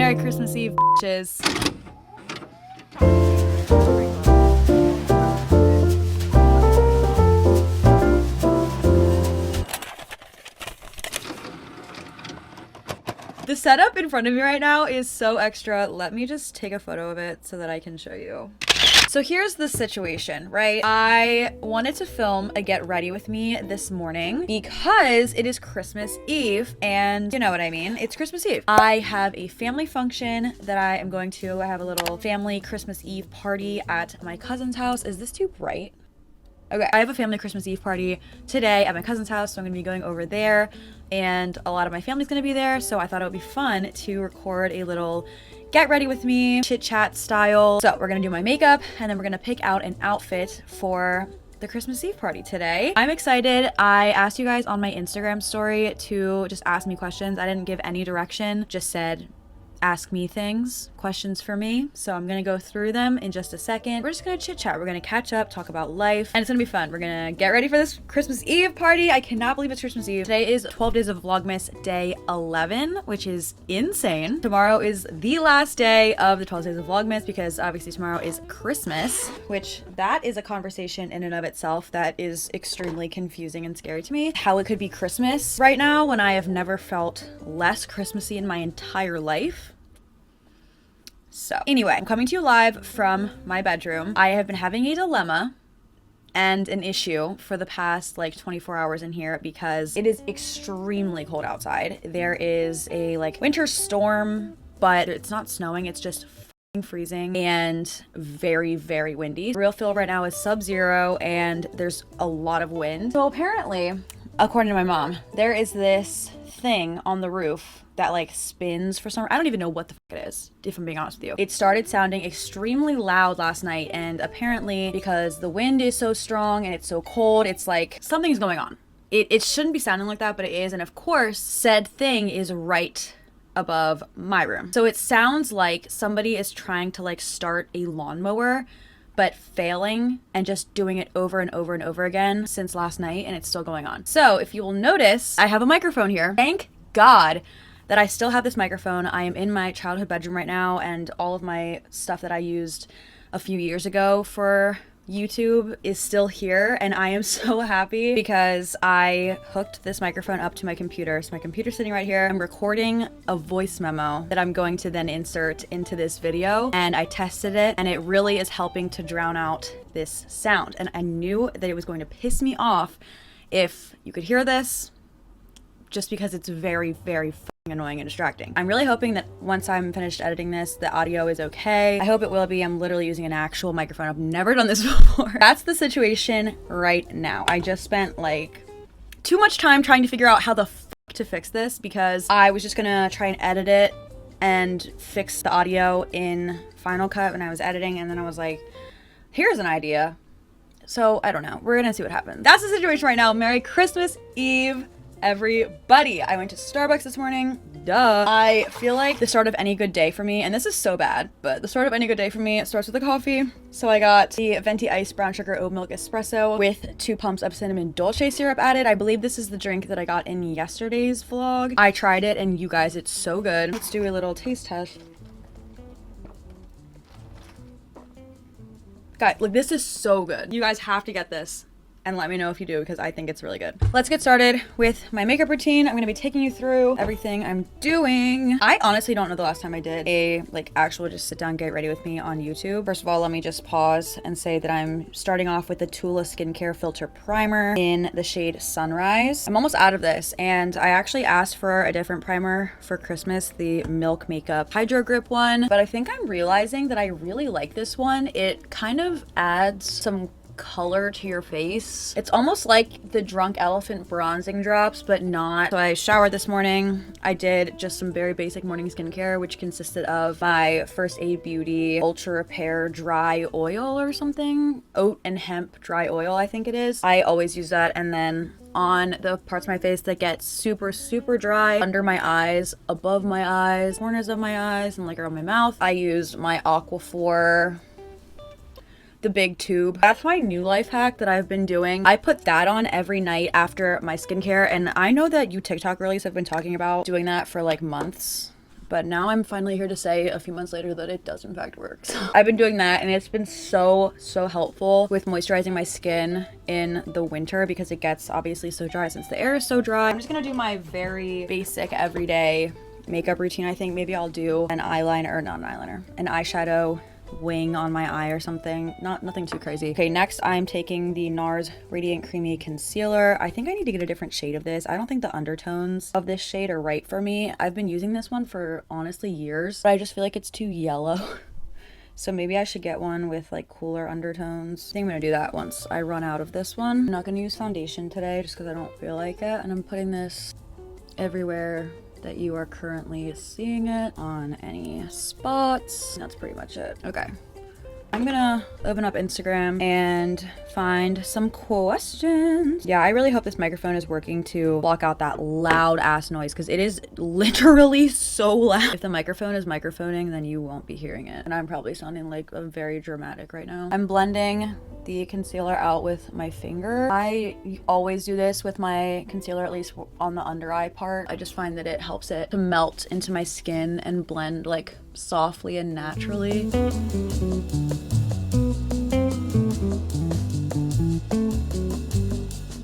Merry Christmas Eve, bitches. The setup in front of me right now is so extra. Let me just take a photo of it so that I can show you. So here's the situation, right? I wanted to film a get ready with me this morning because it is Christmas Eve, and you know what I mean, it's Christmas Eve. I have a family function that I am going to. I have a little family Christmas Eve party at my cousin's house. Is this too bright? Okay, I have a family Christmas Eve party today at my cousin's house, so I'm gonna be going over there, and a lot of my family's gonna be there, so I thought it would be fun to record a little get ready with me, chit-chat style. So we're gonna do my makeup, and then we're gonna pick out an outfit for the Christmas Eve party today. I'm excited. I asked you guys on my Instagram story to just ask me questions. I didn't give any direction, just said, ask me things, questions for me. So I'm gonna go through them in just a second. We're just gonna chit chat. We're gonna catch up, talk about life, and it's gonna be fun. We're gonna get ready for this Christmas Eve party. I cannot believe it's Christmas Eve. Today is 12 Days of Vlogmas day 11, which is insane. Tomorrow is the last day of the 12 Days of Vlogmas because obviously tomorrow is Christmas, which that is a conversation in and of itself that is extremely confusing and scary to me. How it could be Christmas right now when I have never felt less Christmassy in my entire life. So anyway, I'm coming to you live from my bedroom. I have been having a dilemma and an issue for the past like 24 hours in here because it is extremely cold outside. There is a like winter storm, but it's not snowing. It's just freezing and very, very windy. The real feel right now is sub-zero and there's a lot of wind. So apparently, according to my mom, there is this thing on the roof that like spins for some, I don't even know what the fuck it is, if I'm being honest with you. It started sounding extremely loud last night, and apparently because the wind is so strong and it's so cold, it's like something's going on. It shouldn't be sounding like that, but it is, and of course, said thing is right above my room. So it sounds like somebody is trying to like start a lawnmower, but failing and just doing it over and over and over again since last night, and it's still going on. So if you will notice, I have a microphone here. Thank God that I still have this microphone. I am in my childhood bedroom right now, and all of my stuff that I used a few years ago for YouTube is still here, and I am so happy because I hooked this microphone up to my computer. So my computer's sitting right here. I'm recording a voice memo that I'm going to then insert into this video, and I tested it, and it really is helping to drown out this sound. And I knew that it was going to piss me off if you could hear this, just because it's very, very annoying and distracting. I'm really hoping that once I'm finished editing this, the audio is okay. I hope it will be. I'm literally using an actual microphone. I've never done this before. That's the situation right now. I just spent like too much time trying to figure out how the fuck to fix this because I was just gonna try and edit it and fix the audio in Final Cut when I was editing, and then I was like, here's an idea. So I don't know. We're gonna see what happens. That's the situation right now. Merry Christmas Eve, everybody. I went to Starbucks this morning. Duh. I feel like the start of any good day for me, and this is so bad, but the start of any good day for me, it starts with a coffee. So I got the venti iced brown sugar oat milk espresso with 2 pumps of cinnamon dolce syrup added. I believe this is the drink that I got in yesterday's vlog. I tried it, and you guys, it's so good. Let's do a little taste test. Guys, like this is so good. You guys have to get this and let me know if you do because I think it's really good. Let's get started with my makeup routine. I'm gonna be taking you through everything I'm doing. I honestly don't know the last time I did a like actual just sit down get ready with me on YouTube. First of all, let me just pause and say that I'm starting off with the Tula Skincare Filter Primer in the shade Sunrise. I'm almost out of this, and I actually asked for a different primer for Christmas, the Milk Makeup Hydro Grip one, but I think I'm realizing that I really like this one. It kind of adds some color to your face. It's almost like the Drunk Elephant bronzing drops, but not. So I showered this morning. I did just some very basic morning skincare, which consisted of my First Aid Beauty Ultra Repair Dry Oil or something. Oat and hemp dry oil, I think it is. I always use that, and then on the parts of my face that get super, super dry, under my eyes, above my eyes, corners of my eyes, and like around my mouth, I used my Aquaphor, the big tube. That's my new life hack that I've been doing. I put that on every night after my skincare, and I know that you TikTok girlies have been talking about doing that for like months, But now I'm finally here to say a few months later that it does in fact work. So I've been doing that and it's been so helpful with moisturizing my skin in the winter because it gets obviously so dry since the air is so dry. I'm just gonna do my very basic everyday makeup routine. I think maybe I'll do an eyeliner, or not an eyeliner, an eyeshadow wing on my eye or something. Nothing too crazy. Okay, next I'm taking the NARS Radiant Creamy Concealer. I think I need to get a different shade of this. I don't think the undertones of this shade are right for me. I've been using this one for honestly years, but I just feel like it's too yellow. So maybe I should get one with like cooler undertones. I think I'm gonna do that once I run out of this one. I'm not gonna use foundation today just because I don't feel like it. And I'm putting this everywhere that you are currently seeing it, on any spots. That's pretty much it. Okay. I'm gonna open up Instagram and find some questions. Yeah, I really hope this microphone is working to block out that loud ass noise because it is literally so loud. If the microphone is microphoning, then you won't be hearing it. And I'm probably sounding like a very dramatic right now. I'm blending the concealer out with my finger. I always do this with my concealer, at least on the under eye part. I just find that it helps it to melt into my skin and blend like softly and naturally.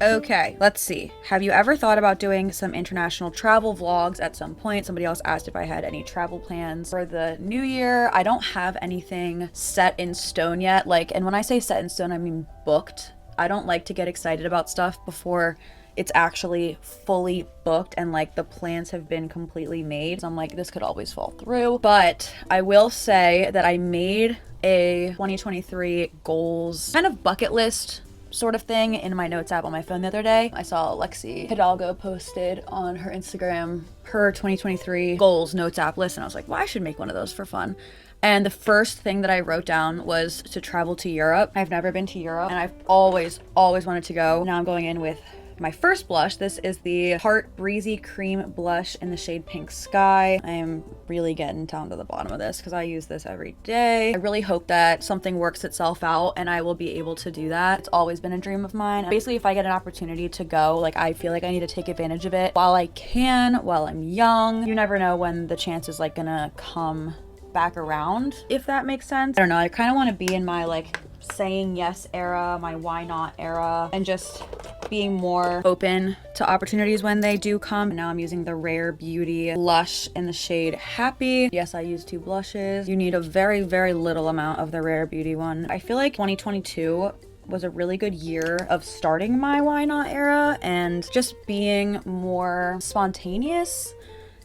Okay, let's see. Have you ever thought about doing some international travel vlogs at some point? Somebody else asked if I had any travel plans for the new year. I don't have anything set in stone yet. And when I say set in stone, I mean booked. I don't like to get excited about stuff before it's actually fully booked and like the plans have been completely made. So I'm like, this could always fall through. But I will say that I made a 2023 goals kind of bucket list sort of thing in my notes app on my phone the other day. I saw Lexi Hidalgo posted on her Instagram her 2023 goals notes app list, and I was like, well, I should make one of those for fun. And the first thing that I wrote down was to travel to Europe. I've never been to Europe and I've always wanted to go. Now I'm going in with my first blush. This is the Tarte Breezy Cream Blush in the shade Pink Sky. I am really getting down to the bottom of this because I use this every day. I really hope that something works itself out and I will be able to do that. It's always been a dream of mine. Basically, if I get an opportunity to go, like, I feel like I need to take advantage of it while I can, while I'm young. You never know when the chance is like gonna come back around, if that makes sense. I don't know, I kind of want to be in my like saying yes era, my why not era, and just being more open to opportunities when they do come. Now I'm using the Rare Beauty blush in the shade Happy. Yes, I use 2 blushes. You need a very little amount of the Rare Beauty one. I feel like 2022 was a really good year of starting my why not era and just being more spontaneous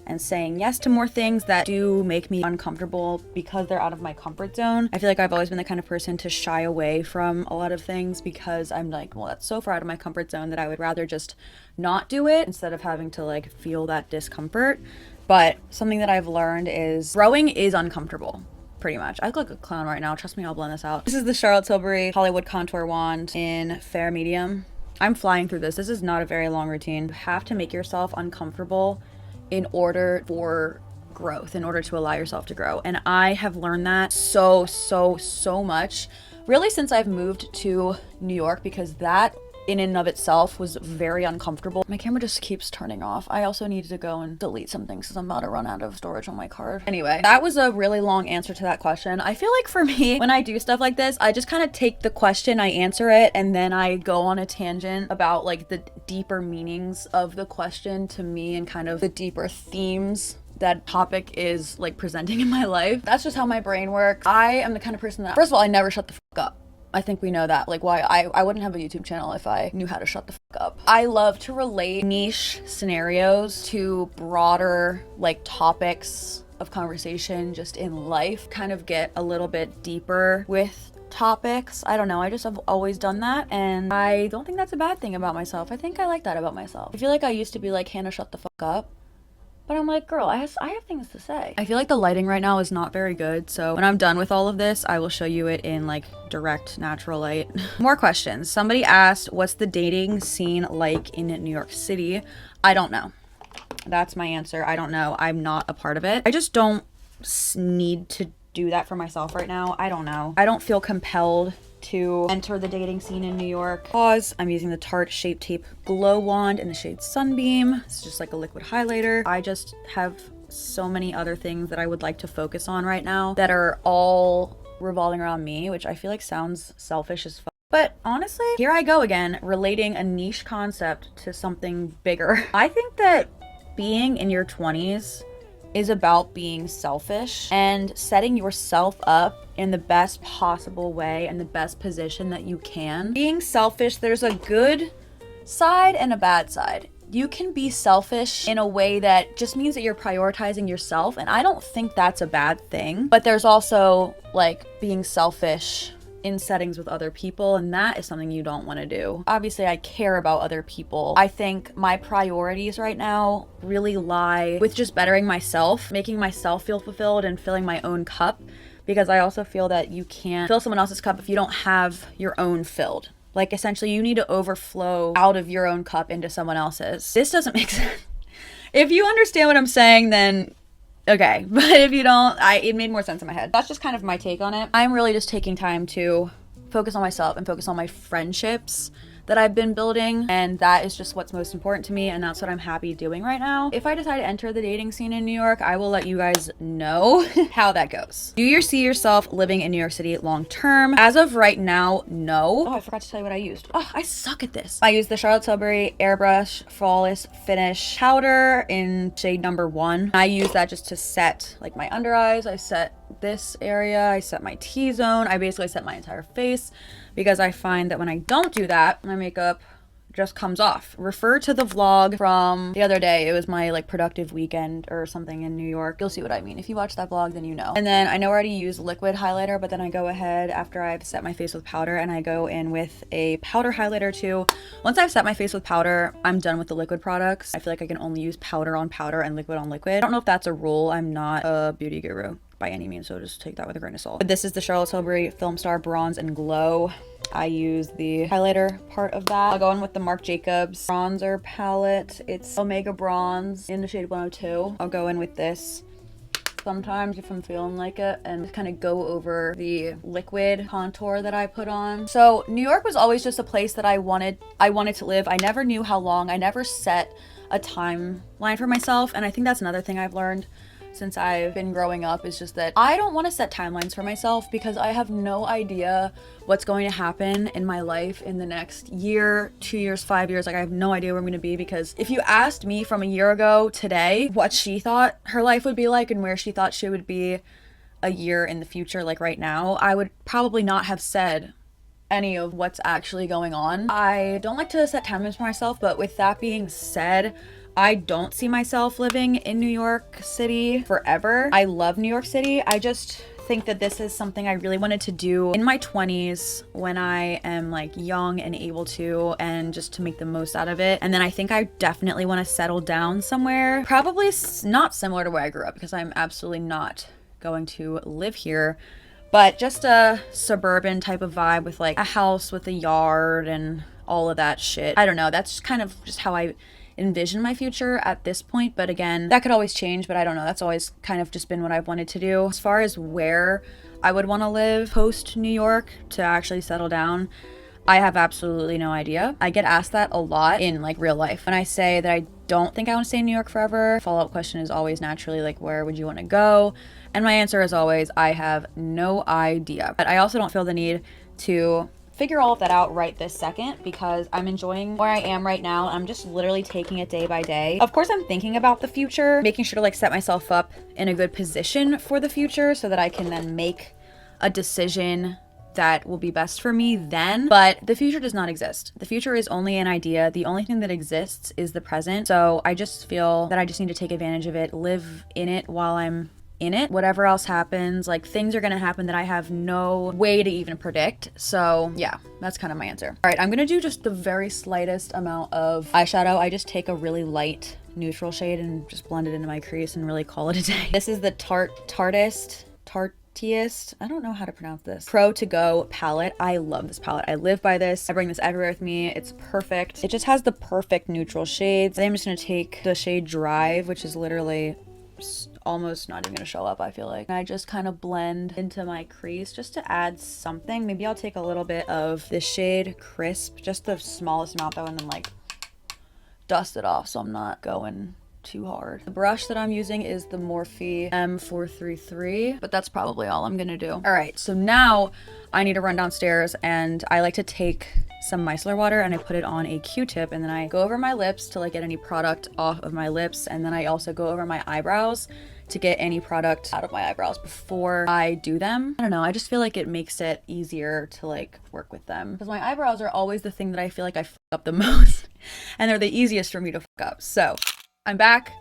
and saying yes to more things that do make me uncomfortable because they're out of my comfort zone. I feel like I've always been the kind of person to shy away from a lot of things because I'm like, well, that's so far out of my comfort zone that I would rather just not do it instead of having to like feel that discomfort. But something that I've learned is growing is uncomfortable. Pretty much. I look like a clown right now. Trust me, I'll blend this out. This is the Charlotte Tilbury Hollywood Contour Wand in Fair Medium. I'm flying through this. This is not a very long routine. You have to make yourself uncomfortable in order for growth, in order to allow yourself to grow. And I have learned that so much, really since I've moved to New York, because that in and of itself was very uncomfortable. My camera just keeps turning off. I also need to go and delete some things because I'm about to run out of storage on my card. Anyway, that was a really long answer to that question. I feel like for me, when I do stuff like this, I just kind of take the question, I answer it, and then I go on a tangent about like the deeper meanings of the question to me and kind of the deeper themes that topic is like presenting in my life. That's just how my brain works. I am the kind of person that, first of all, I never shut the fuck up. I think we know that. Like, why I wouldn't have a YouTube channel if I knew how to shut the fuck up. I love to relate niche scenarios to broader like topics of conversation just in life, kind of get a little bit deeper with topics. I don't know, I just have always done that, and I don't think that's a bad thing about myself. I think I like that about myself. I feel like I used to be like, Hannah, shut the fuck up. But I'm like, girl, I have things to say. I feel like the lighting right now is not very good. So when I'm done with all of this, I will show you it in like direct natural light. More questions. Somebody asked, what's the dating scene like in New York City? I don't know. That's my answer. I don't know. I'm not a part of it. I just don't need to do that for myself right now. I don't know. I don't feel compelled to enter the dating scene in New York. Pause. I'm using the Tarte Shape Tape Glow Wand in the shade Sunbeam. It's just like a liquid highlighter. I just have so many other things that I would like to focus on right now that are all revolving around me, which I feel like sounds selfish as fuck. But honestly, here I go again, relating a niche concept to something bigger. I think that being in your 20s is about being selfish and setting yourself up in the best possible way and the best position that you can. Being selfish, there's a good side and a bad side. You can be selfish in a way that just means that you're prioritizing yourself, and I don't think that's a bad thing. But there's also like being selfish in settings with other people, and that is something you don't want to do. Obviously, I care about other people. I think my priorities right now really lie with just bettering myself, making myself feel fulfilled and filling my own cup, because I also feel that you can't fill someone else's cup if you don't have your own filled. Like, essentially, you need to overflow out of your own cup into someone else's. This doesn't make sense. If you understand what I'm saying, then okay. But if you don't, it made more sense in my head. That's just kind of my take on it. I'm really just taking time to focus on myself and focus on my friendships that I've been building, and that is just what's most important to me, and that's what I'm happy doing right now. If I decide to enter the dating scene in New York, I will let you guys know how that goes. Do you see yourself living in New York City long term? As of right now, no. Oh, I forgot to tell you what I used. Oh, I suck at this. I used the Charlotte Tilbury Airbrush Flawless Finish powder in shade number 1. I use that just to set like my under eyes. I set this area, I set my T-zone, I basically set my entire face, because I find that when I don't do that, my makeup just comes off. Refer to the vlog from the other day. It was my like productive weekend or something in New York. You'll see what I mean. If you watch that vlog, then you know. And then I know I already use liquid highlighter, but then I go ahead after I've set my face with powder and I go in with a powder highlighter too. Once I've set my face with powder, I'm done with the liquid products. I feel like I can only use powder on powder and liquid on liquid. I don't know if that's a rule. I'm not a beauty guru by any means, so just take that with a grain of salt. But this is the Charlotte Tilbury Film Star Bronze and Glow. I use the highlighter part of that. I'll go in with the Marc Jacobs bronzer palette. It's Omega Bronze in the shade 102. I'll go in with this sometimes if I'm feeling like it, and just kind of go over the liquid contour that I put on. So New York was always just a place that I wanted to live. I never knew how long. I never set a timeline for myself, and I think that's another thing I've learned since I've been growing up, is just that I don't want to set timelines for myself, because I have no idea what's going to happen in my life in the next year, 2 years, 5 years. Like, I have no idea where I'm going to be, because if you asked me from a year ago today what she thought her life would be like and where she thought she would be a year in the future, like right now, I would probably not have said any of what's actually going on. I don't like to set timelines for myself, but with that being said, I don't see myself living in New York City forever. I love New York City. I just think that this is something I really wanted to do in my 20s when I am like young and able to, and just to make the most out of it. And then I think I definitely want to settle down somewhere, probably not similar to where I grew up, because I'm absolutely not going to live here, but just a suburban type of vibe with like a house with a yard and all of that shit. I don't know. That's kind of just how I envision my future at this point, but again, that could always change. But I don't know, that's always kind of just been what I've wanted to do. As far as where I would want to live post New York to actually settle down, I have absolutely no idea. I get asked that a lot in like real life. When I say that I don't think I want to stay in New York forever, follow-up question is always naturally like, where would you want to go? And my answer is always, I have no idea. But I also don't feel the need to figure all of that out right this second, because I'm enjoying where I am right now. I'm just literally taking it day by day. Of course, I'm thinking about the future, making sure to like set myself up in a good position for the future so that I can then make a decision that will be best for me then. But the future does not exist. The future is only an idea. The only thing that exists is the present. So I just feel that I just need to take advantage of it, live in it while I'm in it. Whatever else happens, like things are gonna happen that I have no way to even predict. So yeah, that's kind of my answer. All right, I'm gonna do just the very slightest amount of eyeshadow. I just take a really light neutral shade and just blend it into my crease and really call it a day. This is the Tarteist, I don't know how to pronounce this, Pro To Go palette. I love this palette. I live by this. I bring this everywhere with me. It's perfect. It just has the perfect neutral shades. I'm just gonna take the shade Drive, which is literally almost not even gonna show up, I feel like. And I just kind of blend into my crease just to add something. Maybe I'll take a little bit of this shade Crisp, just the smallest amount though, and then like dust it off so I'm not going too hard. The brush that I'm using is the Morphe M433, but that's probably all I'm gonna do. All right, so now I need to run downstairs, and I like to take some micellar water and I put it on a Q-tip, and then I go over my lips to like get any product off of my lips, and then I also go over my eyebrows to get any product out of my eyebrows before I do them. I don't know, I just feel like it makes it easier to like work with them, because my eyebrows are always the thing that I feel like I fuck up the most and they're the easiest for me to fuck up. So I'm back.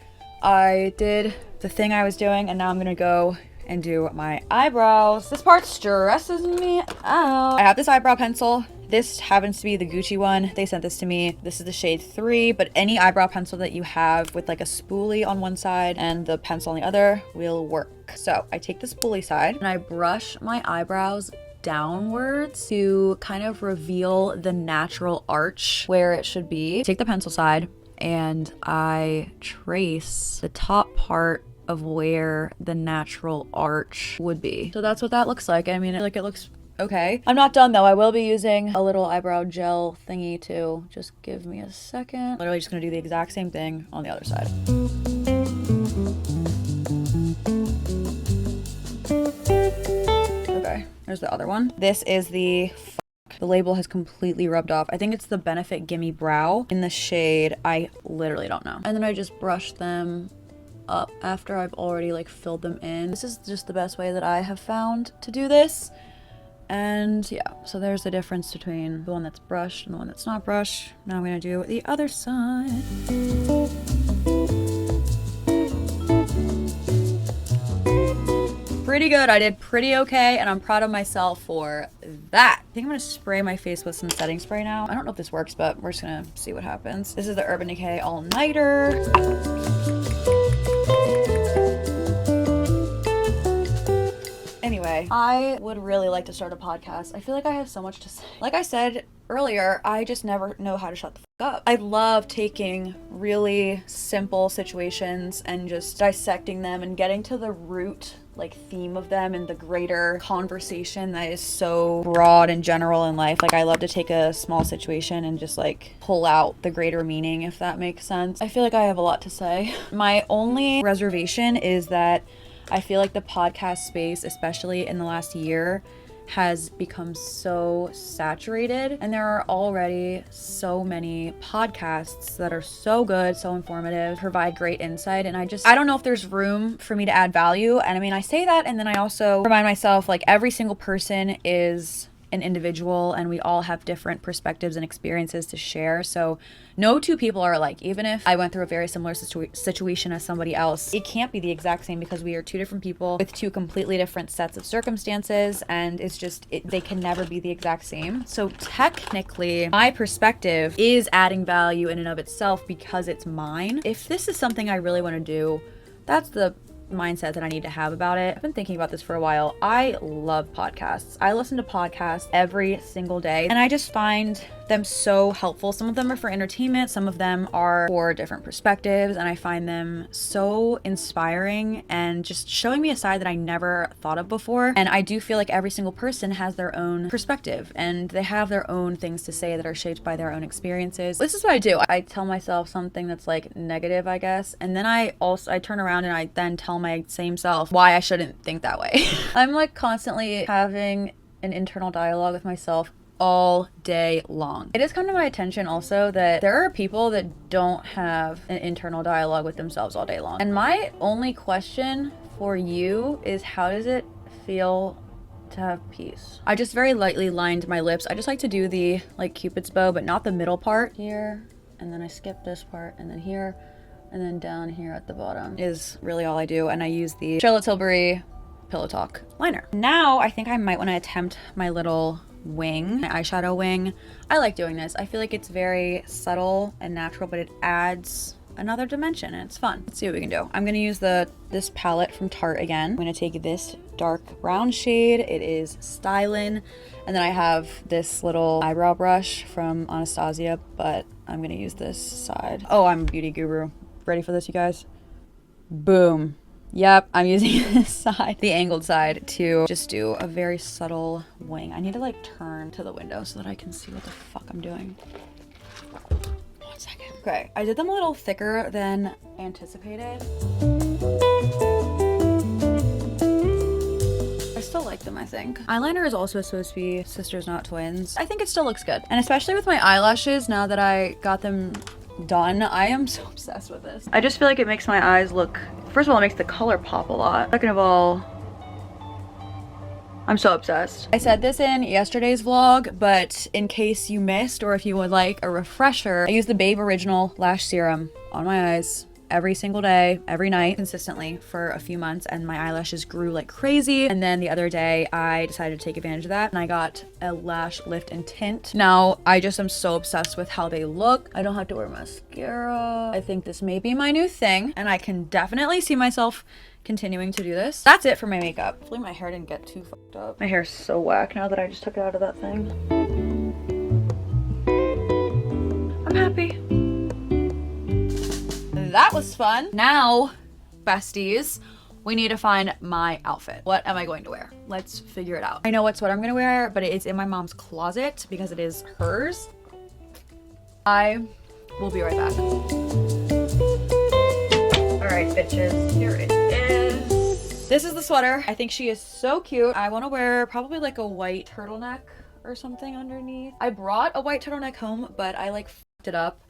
I did the thing I was doing, and now I'm gonna go and do my eyebrows. This part stresses me out. I have this eyebrow pencil. This happens to be the Gucci one. They sent this to me. This is the shade 3, but any eyebrow pencil that you have with like a spoolie on one side and the pencil on the other will work. So I take the spoolie side and I brush my eyebrows downwards to kind of reveal the natural arch where it should be. Take the pencil side and I trace the top part of where the natural arch would be. So that's what that looks like. I mean, like it looks okay. I'm not done though. I will be using a little eyebrow gel thingy too. Just give me a second. Literally just gonna do the exact same thing on the other side. Okay, there's the other one. This is the label has completely rubbed off. I think it's the Benefit Gimme Brow in the shade. I literally don't know. And then I just brush them up after I've already like filled them in. This is just the best way that I have found to do this. And yeah, so there's the difference between the one that's brushed and the one that's not brushed. Now I'm gonna do the other side. Pretty good. I did pretty okay, and I'm proud of myself for that. I think I'm gonna spray my face with some setting spray now. I don't know if this works, but we're just gonna see what happens. This is the Urban Decay All Nighter. Anyway, I would really like to start a podcast. I feel like I have so much to say. Like I said earlier, I just never know how to shut the fuck up. I love taking really simple situations and just dissecting them and getting to the root like theme of them and the greater conversation that is so broad and general in life. Like I love to take a small situation and just like pull out the greater meaning, if that makes sense. I feel like I have a lot to say. My only reservation is that I feel like the podcast space, especially in the last year, has become so saturated, and there are already so many podcasts that are so good, so informative, provide great insight, and I don't know if there's room for me to add value. And I mean, I say that, and then I also remind myself like every single person is an individual and we all have different perspectives and experiences to share. So no two people are alike. Even if I went through a very similar situation as somebody else, it can't be the exact same because we are two different people with two completely different sets of circumstances, and it's just they can never be the exact same. So technically my perspective is adding value in and of itself because it's mine. If this is something I really want to do, that's the mindset that I need to have about it. I've been thinking about this for a while. I love podcasts. I listen to podcasts every single day, and I just find them so helpful. Some of them are for entertainment, some of them are for different perspectives, and I find them so inspiring and just showing me a side that I never thought of before. And I do feel like every single person has their own perspective and they have their own things to say that are shaped by their own experiences. This is what I do. I tell myself something that's like negative, I guess, and then I turn around and I then tell my same self why I shouldn't think that way. I'm like constantly having an internal dialogue with myself all day long. It has come to my attention also that there are people that don't have an internal dialogue with themselves all day long. And my only question for you is, how does it feel to have peace? I just very lightly lined my lips. I just like to do the like Cupid's bow, but not the middle part here. And then I skip this part, and then here, and then down here at the bottom is really all I do. And I use the Charlotte Tilbury Pillow Talk liner. Now I think I might want to attempt my little wing, my eyeshadow wing. I like doing this. I feel like it's very subtle and natural, but it adds another dimension and it's fun. Let's see what we can do. I'm gonna use this palette from Tarte again. I'm gonna take this dark brown shade. It is Stylin'. And then I have this little eyebrow brush from Anastasia, but I'm gonna use this side. Oh, I'm a beauty guru. Ready for this, you guys? Boom. Yep, I'm using this side, the angled side, to just do a very subtle wing. I need to like turn to the window so that I can see what the fuck I'm doing. Oh, second. Okay, I did them a little thicker than anticipated. I still like them, I think. Eyeliner is also supposed to be sisters, not twins. I think it still looks good. And especially with my eyelashes, now that I got them done, I am so obsessed with this. I just feel like it makes my eyes look, first of all, it makes the color pop a lot. Second of all, I'm so obsessed. I said this in yesterday's vlog, but in case you missed or if you would like a refresher, I use the Babe Original Lash Serum on my eyes every single day, every night, consistently for a few months, and my eyelashes grew like crazy. And then the other day I decided to take advantage of that and I got a lash lift and tint. Now I just am so obsessed with how they look. I don't have to wear mascara. I think this may be my new thing and I can definitely see myself continuing to do this. That's it for my makeup. Hopefully my hair didn't get too fucked up. My hair's so whack now that I just took it out of that thing. I'm happy. That was fun. Now, besties, we need to find my outfit. What am I going to wear? Let's figure it out. I know what sweater I'm gonna wear, but it's in my mom's closet because it is hers. I will be right back. All right, bitches, here it is. This is the sweater. I think she is so cute. I want to wear probably like a white turtleneck or something underneath. I brought a white turtleneck home, but I like fucked it up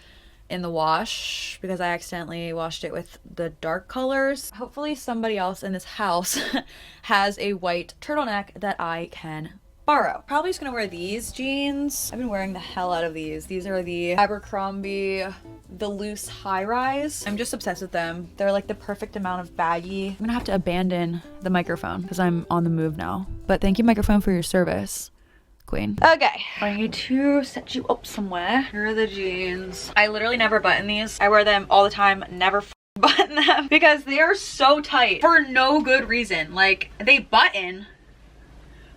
in the wash because I accidentally washed it with the dark colors. Hopefully somebody else in this house has a white turtleneck that I can borrow. Probably just gonna wear these jeans. I've been wearing the hell out of these. These are the Abercrombie, the loose high rise. I'm just obsessed with them. They're like the perfect amount of baggy. I'm gonna have to abandon the microphone because I'm on the move now. But thank you, microphone, for your service, queen. Okay, I need to set you up somewhere. Here are the jeans. I literally never button these. I wear them all the time, never button them because they are so tight for no good reason. Like, they button,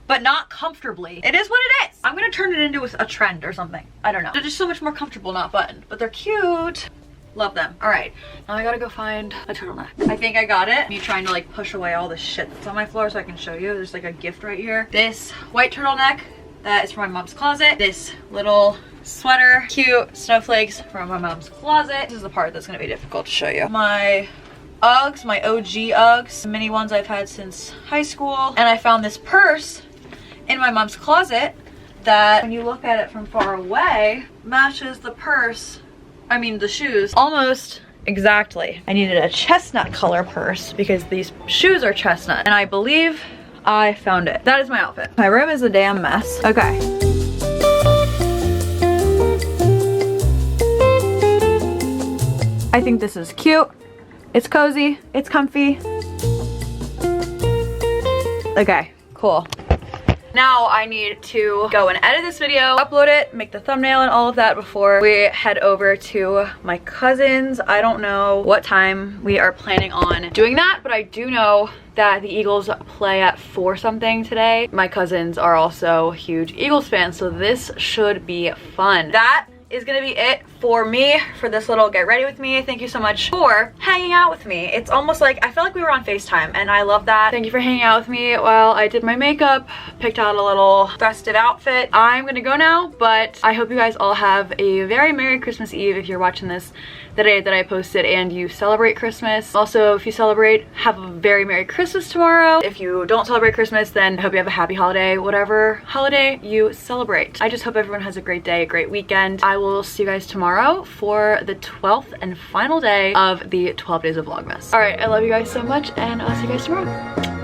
but not comfortably. It is what it is. I'm gonna turn it into a trend or something. I don't know. They're just so much more comfortable not buttoned, but they're cute. Love them. All right, now I gotta go find a turtleneck. I think I got it. Me trying to like push away all the shit that's on my floor so I can show you. There's like a gift right here. This white turtleneck that is from my mom's closet. This little sweater, cute snowflakes from my mom's closet. This is the part that's gonna be difficult to show you. My Uggs, my OG Uggs, mini ones I've had since high school. And I found this purse in my mom's closet that when you look at it from far away matches the purse, I mean the shoes, almost exactly. I needed a chestnut color purse because these shoes are chestnut and I believe I found it. That is my outfit. My room is a damn mess. Okay. I think this is cute. It's cozy, it's comfy. Okay, cool. Now I need to go and edit this video, upload it, make the thumbnail and all of that before we head over to my cousin's. I don't know what time we are planning on doing that, but I do know that the Eagles play at 4 something today. My cousins are also huge Eagles fans, so this should be fun. That is gonna be it for me for this little get ready with me. Thank you so much for hanging out with me. It's almost like I felt like we were on FaceTime and I love that. Thank you for hanging out with me while I did my makeup, picked out a little festive outfit. I'm gonna go now, but I hope you guys all have a very Merry Christmas Eve if you're watching this the day that I posted and you celebrate Christmas. Also, if you celebrate, have a very Merry Christmas tomorrow. If you don't celebrate Christmas, then I hope you have a happy holiday, whatever holiday you celebrate. I just hope everyone has a great day, a great weekend. I will see you guys tomorrow for the 12th and final day of the 12 days of Vlogmas. All right, I love you guys so much and I'll see you guys tomorrow.